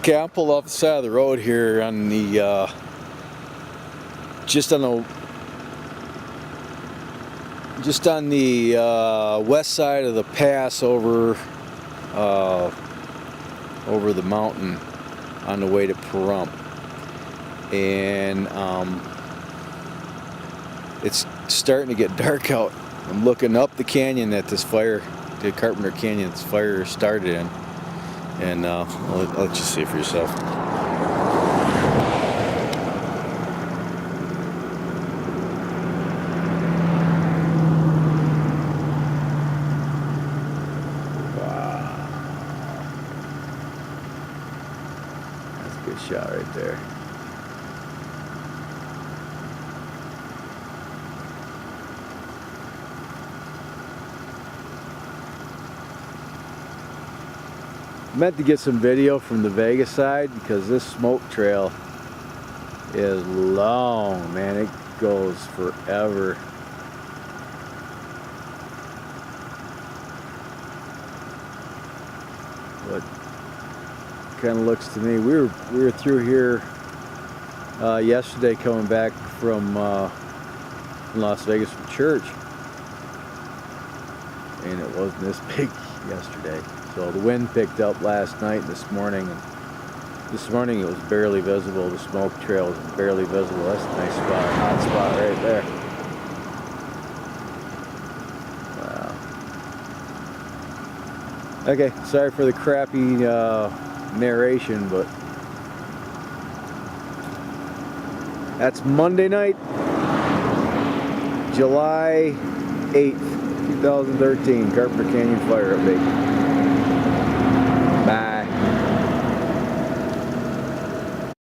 Okay, I'm pulled off the side of the road here on the just on the west side of the pass over the mountain on the way to Pahrump, and it's starting to get dark out. I'm looking up the canyon that this fire, the Carpenter Canyon, this fire started in, and I'll let you see for yourself. Good shot right there. Meant to get some video from the Vegas side because this smoke trail is long, man. It goes forever. But kind of looks to me, we were through here yesterday coming back from Las Vegas from church, and it wasn't this big yesterday. So the wind picked up last night and this morning, and this morning it was barely visible. The smoke trail was barely visible. That's a nice spot, hot spot right there. Wow. Okay, sorry for the crappy narration, but that's Monday night, July 8th, 2013, Carpenter Canyon fire update.